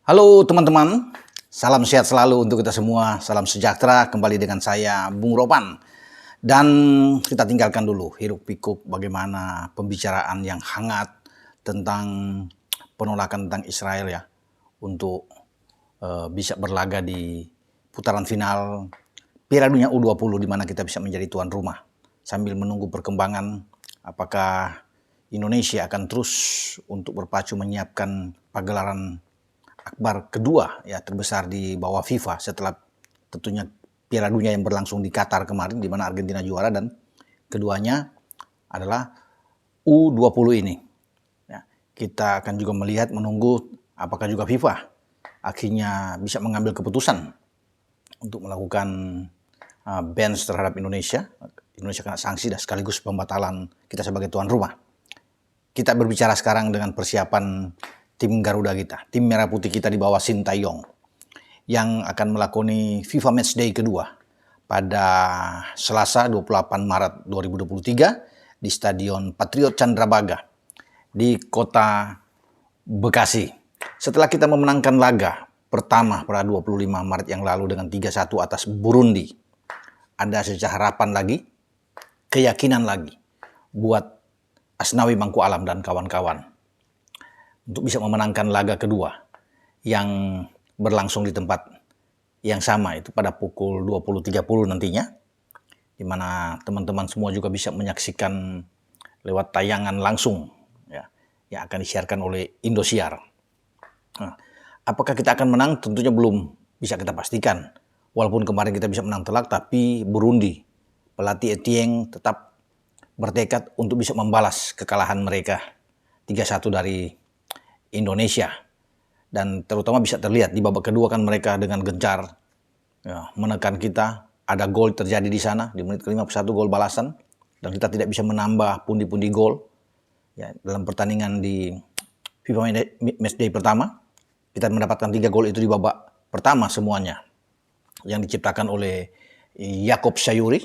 Halo teman-teman, salam sehat selalu untuk kita semua, salam sejahtera kembali dengan saya Bung Ropan. Dan kita tinggalkan dulu hiruk pikuk bagaimana pembicaraan yang hangat tentang penolakan tentang Israel ya untuk bisa berlaga di putaran final Piala Dunia U20 di mana kita bisa menjadi tuan rumah sambil menunggu perkembangan apakah Indonesia akan terus untuk berpacu menyiapkan pagelaran akbar kedua ya terbesar di bawah FIFA setelah tentunya Piala Dunia yang berlangsung di Qatar kemarin di mana Argentina juara dan keduanya adalah U20 ini. Ya, kita akan juga melihat menunggu apakah juga FIFA akhirnya bisa mengambil keputusan untuk melakukan bans terhadap Indonesia. Indonesia kena sanksi dan sekaligus pembatalan kita sebagai tuan rumah. Kita berbicara sekarang dengan persiapan tim Garuda kita, tim merah putih kita di bawah Sintayong yang akan melakoni FIFA Matchday kedua pada Selasa 28 Maret 2023 di Stadion Patriot Candrabaga di kota Bekasi. Setelah kita memenangkan laga pertama pada 25 Maret yang lalu dengan 3-1 atas Burundi, ada secah harapan lagi, keyakinan lagi buat Asnawi Mangku Alam dan kawan-kawan untuk bisa memenangkan laga kedua yang berlangsung di tempat yang sama itu pada pukul 20.30 nantinya, di mana teman-teman semua juga bisa menyaksikan lewat tayangan langsung ya, yang akan disiarkan oleh Indosiar. Nah, apakah kita akan menang? Tentunya belum bisa kita pastikan. Walaupun kemarin kita bisa menang telak, tapi Burundi, pelatih Etienne tetap bertekad untuk bisa membalas kekalahan mereka 3-1 dari Indonesia. Dan terutama bisa terlihat di babak kedua kan mereka dengan gencar ya, menekan kita. Ada gol terjadi di sana di menit ke-51, gol balasan, dan kita tidak bisa menambah pundi-pundi gol ya, dalam pertandingan di FIFA Matchday pertama. Kita mendapatkan 3 gol itu di babak pertama semuanya yang diciptakan oleh Yakob Sayuri,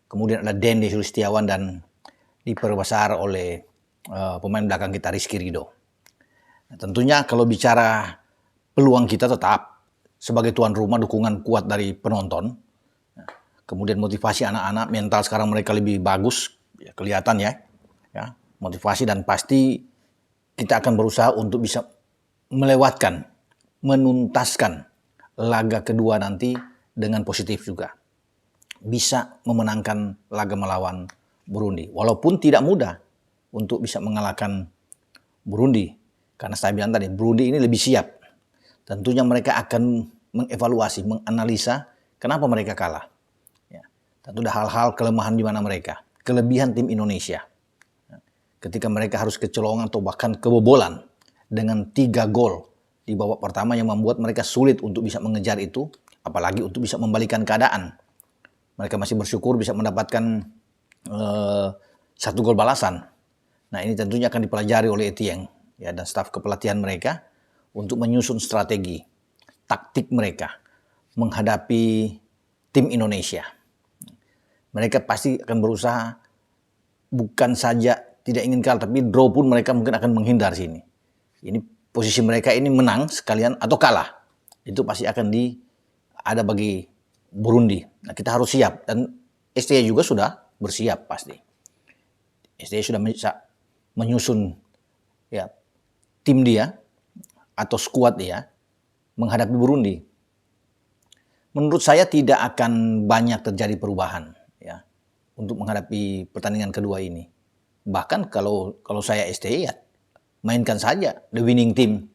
kemudian ada Dende Sulistiawan dan diperbesar oleh pemain belakang kita Rizky Ridho. Nah, tentunya kalau bicara peluang kita tetap sebagai tuan rumah, dukungan kuat dari penonton, kemudian motivasi anak-anak, mental sekarang mereka lebih bagus, ya, kelihatan ya, motivasi, dan pasti kita akan berusaha untuk bisa melewatkan, menuntaskan laga kedua nanti dengan positif juga. Bisa memenangkan laga melawan Burundi, walaupun tidak mudah untuk bisa mengalahkan Burundi. Karena saya bilang tadi, Burundi ini lebih siap. Tentunya mereka akan mengevaluasi, menganalisa kenapa mereka kalah. Ya, tentu ada hal-hal kelemahan di mana mereka. Kelebihan tim Indonesia. Ketika mereka harus kecolongan atau bahkan kebobolan dengan 3 gol di babak pertama yang membuat mereka sulit untuk bisa mengejar itu. Apalagi untuk bisa membalikan keadaan. Mereka masih bersyukur bisa mendapatkan 1 gol balasan. Nah, ini tentunya akan dipelajari oleh Etienne ya, dan staf kepelatihan mereka untuk menyusun strategi, taktik mereka menghadapi tim Indonesia. Mereka pasti akan berusaha bukan saja tidak ingin kalah, tapi draw pun mereka mungkin akan menghindar sini. Ini posisi mereka ini menang sekalian atau kalah. Itu pasti akan ada bagi Burundi. Nah, kita harus siap, dan STY juga sudah bersiap pasti. STY sudah bisa menyusun ya tim dia atau skuad dia menghadapi Burundi. Menurut saya tidak akan banyak terjadi perubahan ya untuk menghadapi pertandingan kedua ini. Bahkan kalau saya STY ya mainkan saja the winning team,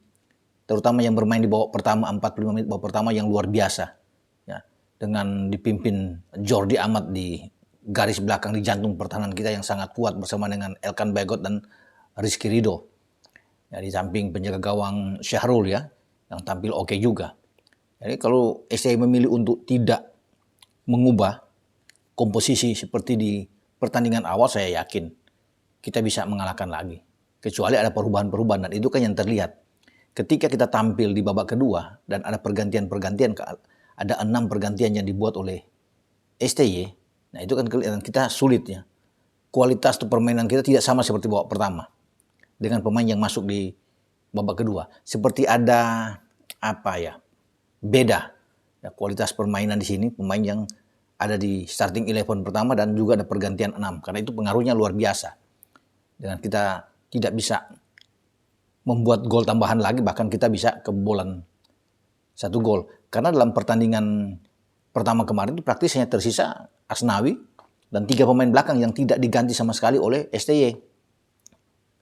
terutama yang bermain di babak pertama 45 menit babak pertama yang luar biasa ya, dengan dipimpin Jordi Amat di garis belakang di jantung pertahanan kita yang sangat kuat bersama dengan Elkan Bagot dan Rizky Ridho. Ya, di samping penjaga gawang Syahrul ya, yang tampil oke juga. Jadi kalau STY memilih untuk tidak mengubah komposisi seperti di pertandingan awal, saya yakin kita bisa mengalahkan lagi. Kecuali ada perubahan-perubahan, dan itu kan yang terlihat. Ketika kita tampil di babak kedua dan ada pergantian-pergantian, ada 6 pergantian yang dibuat oleh STY, nah itu kan kelihatan kita sulitnya. Kualitas permainan kita tidak sama seperti babak pertama dengan pemain yang masuk di babak kedua. Seperti ada beda ya, kualitas permainan di sini, pemain yang ada di starting 11 pertama dan juga ada pergantian 6, karena itu pengaruhnya luar biasa. Dengan kita tidak bisa membuat gol tambahan lagi, bahkan kita bisa kebobolan 1 gol. Karena dalam pertandingan pertama kemarin itu praktis hanya tersisa Asnawi dan 3 pemain belakang yang tidak diganti sama sekali oleh STY.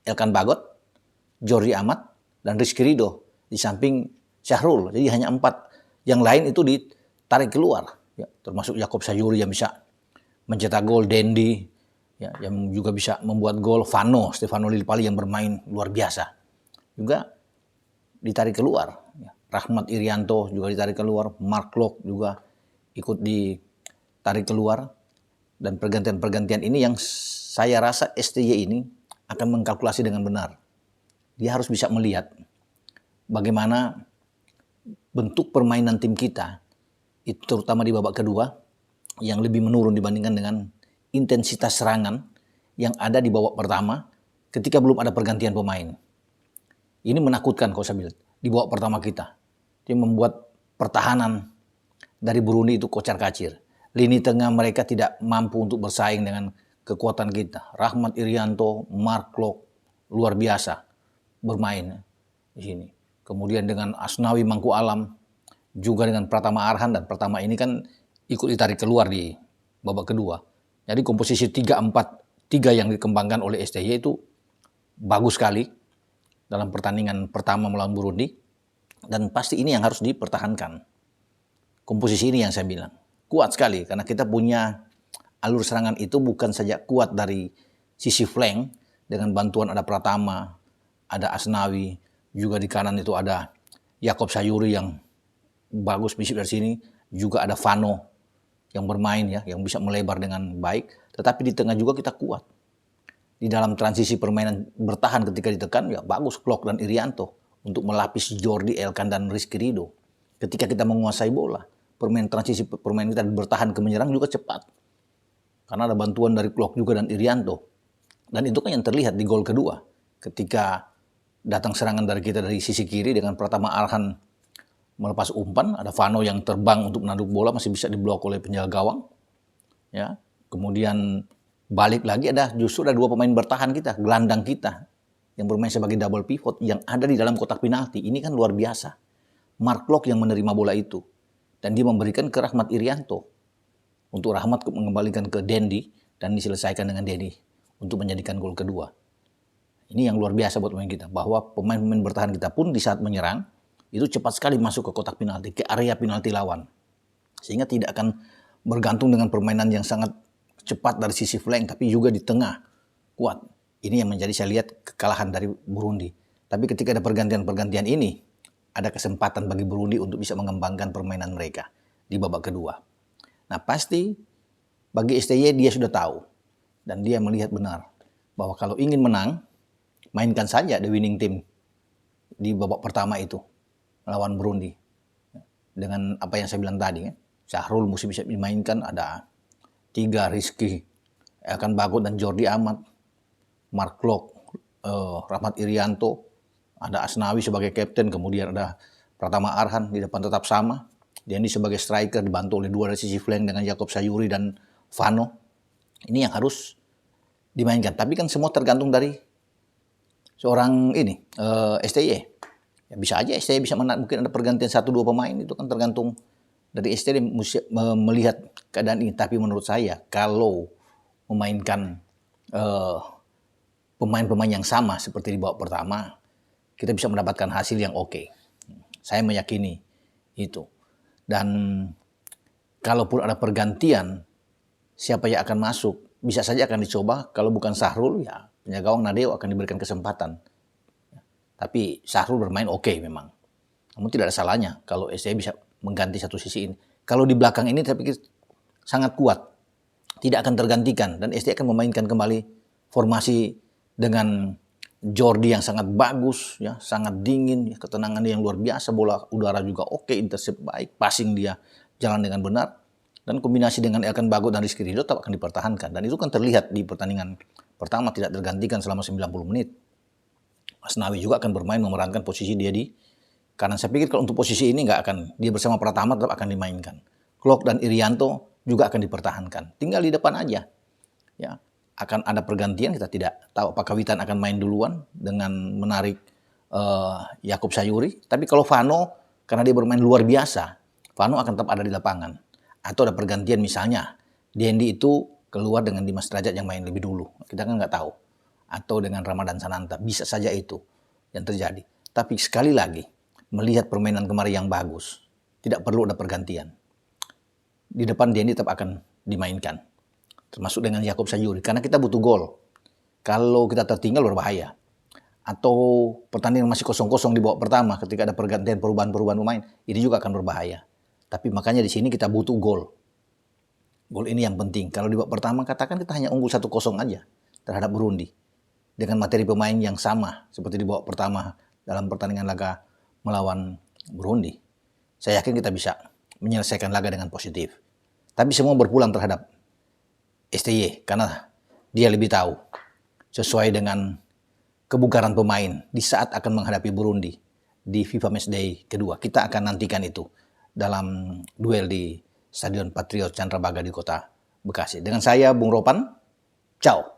Elkan Bagot, Jordi Amat, dan Rizky Ridho di samping Syahrul. Jadi hanya 4. Yang lain itu ditarik keluar. Ya, termasuk Yakob Sayuri yang bisa mencetak gol, Dendi ya, yang juga bisa membuat gol, Stefano Lillipali yang bermain luar biasa. Juga ditarik keluar. Ya. Rahmat Irianto juga ditarik keluar, Mark Klok juga ikut ditarik keluar. Dan pergantian-pergantian ini yang saya rasa STY ini akan mengkalkulasi dengan benar. Dia harus bisa melihat bagaimana bentuk permainan tim kita, itu terutama di babak kedua, yang lebih menurun dibandingkan dengan intensitas serangan yang ada di babak pertama ketika belum ada pergantian pemain. Ini menakutkan kalau saya bilang di babak pertama kita. Dia membuat pertahanan dari Burundi itu kocar-kacir. Lini tengah mereka tidak mampu untuk bersaing dengan kekuatan kita. Rahmat Irianto, Mark Klok, luar biasa bermain di sini. Kemudian dengan Asnawi Mangku Alam, juga dengan Pratama Arhan, dan Pratama ini kan ikut ditarik keluar di babak kedua. Jadi komposisi 3-4-3 yang dikembangkan oleh STY itu bagus sekali dalam pertandingan pertama melawan Burundi. Dan pasti ini yang harus dipertahankan. Komposisi ini yang saya bilang kuat sekali, karena kita punya alur serangan itu bukan saja kuat dari sisi flank dengan bantuan ada Pratama, ada Asnawi, juga di kanan itu ada Yakob Sayuri yang bagus bisik dari sini, juga ada Vano yang bermain ya, yang bisa melebar dengan baik, tetapi di tengah juga kita kuat. Di dalam transisi permainan bertahan ketika ditekan ya bagus Klok dan Irianto untuk melapis Jordi, Elkan, dan Rizky Ridho. Ketika kita menguasai bola, transisi permainan kita bertahan ke menyerang juga cepat. Karena ada bantuan dari Klok juga dan Irianto. Dan itu kan yang terlihat di gol kedua. Ketika datang serangan dari kita dari sisi kiri dengan Pratama Arhan melepas umpan, ada Vano yang terbang untuk menaduk bola, masih bisa diblok oleh penjaga gawang. Ya. Kemudian balik lagi justru ada 2 pemain bertahan kita, gelandang kita, yang bermain sebagai double pivot yang ada di dalam kotak penalti. Ini kan luar biasa. Mark Klok yang menerima bola itu. Dan dia memberikan ke Rahmat Irianto. Untuk Rahmat mengembalikan ke Dendi dan diselesaikan dengan Dendi untuk menjadikan gol kedua. Ini yang luar biasa buat pemain kita. Bahwa pemain-pemain bertahan kita pun di saat menyerang, itu cepat sekali masuk ke kotak penalti, ke area penalti lawan. Sehingga tidak akan bergantung dengan permainan yang sangat cepat dari sisi flank, tapi juga di tengah kuat. Ini yang menjadi saya lihat kekalahan dari Burundi. Tapi ketika ada pergantian-pergantian ini, ada kesempatan bagi Burundi untuk bisa mengembangkan permainan mereka di babak kedua. Nah pasti bagi STY dia sudah tahu dan dia melihat benar bahwa kalau ingin menang, mainkan saja the winning team di babak pertama itu melawan Burundi. Dengan apa yang saya bilang tadi, Syahrul mesti bisa dimainkan, ada 3 Rizky, Elkan Bagot dan Jordi Amat, Mark Klok, Rahmat Irianto, ada Asnawi sebagai kapten, kemudian ada Pratama Arhan di depan tetap sama. Dendi sebagai striker dibantu oleh 2 dari sisi flank dengan Yakob Sayuri dan Vano. Ini yang harus dimainkan. Tapi kan semua tergantung dari seorang STY. Ya bisa aja STY bisa menang, mungkin ada pergantian 1-2 pemain, itu kan tergantung dari STY melihat keadaan ini. Tapi menurut saya kalau memainkan pemain-pemain yang sama seperti di babak pertama, kita bisa mendapatkan hasil yang oke. Saya meyakini itu. Dan kalaupun ada pergantian, siapa yang akan masuk, bisa saja akan dicoba. Kalau bukan Syahrul, ya penjaga gawang Nadeo akan diberikan kesempatan. Tapi Syahrul bermain oke memang. Namun tidak ada salahnya kalau STY bisa mengganti satu sisi ini. Kalau di belakang ini saya pikir sangat kuat. Tidak akan tergantikan. Dan STY akan memainkan kembali formasi dengan Jordi yang sangat bagus, ya, sangat dingin, ya, ketenangan yang luar biasa, bola udara juga oke, intercept baik, passing dia jalan dengan benar, dan kombinasi dengan Elkan Bagot dan Rizky Ridho tetap akan dipertahankan. Dan itu kan terlihat di pertandingan pertama tidak tergantikan selama 90 menit. Asnawi juga akan bermain memerankan posisi dia di Karena saya pikir kalau untuk posisi ini nggak akan, dia bersama Pratama tetap akan dimainkan. Klok dan Irianto juga akan dipertahankan. Tinggal di depan aja. Ya, akan ada pergantian, kita tidak tahu apakah Witan akan main duluan dengan menarik Yakub Sayuri. Tapi kalau Vano, karena dia bermain luar biasa, Vano akan tetap ada di lapangan. Atau ada pergantian misalnya, Dendi itu keluar dengan Dimas Derajat yang main lebih dulu. Kita kan nggak tahu. Atau dengan Ramadan Sananta, bisa saja itu yang terjadi. Tapi sekali lagi, melihat permainan kemarin yang bagus, tidak perlu ada pergantian. Di depan Dendi tetap akan dimainkan. Termasuk dengan Yakub Sayuri. Karena kita butuh gol. Kalau kita tertinggal berbahaya. Atau pertandingan masih kosong-kosong di babak pertama ketika ada pergantian perubahan-perubahan pemain, ini juga akan berbahaya. Tapi makanya di sini kita butuh gol. Gol ini yang penting. Kalau di babak pertama katakan kita hanya unggul 1-0 aja terhadap Burundi. Dengan materi pemain yang sama seperti di babak pertama dalam pertandingan laga melawan Burundi. Saya yakin kita bisa menyelesaikan laga dengan positif. Tapi semua berpulang terhadap STY karena dia lebih tahu sesuai dengan kebugaran pemain di saat akan menghadapi Burundi di FIFA Matchday kedua. Kita akan nantikan itu dalam duel di Stadion Patriot Candrabaga di Kota Bekasi. Dengan saya, Bung Ropan, ciao.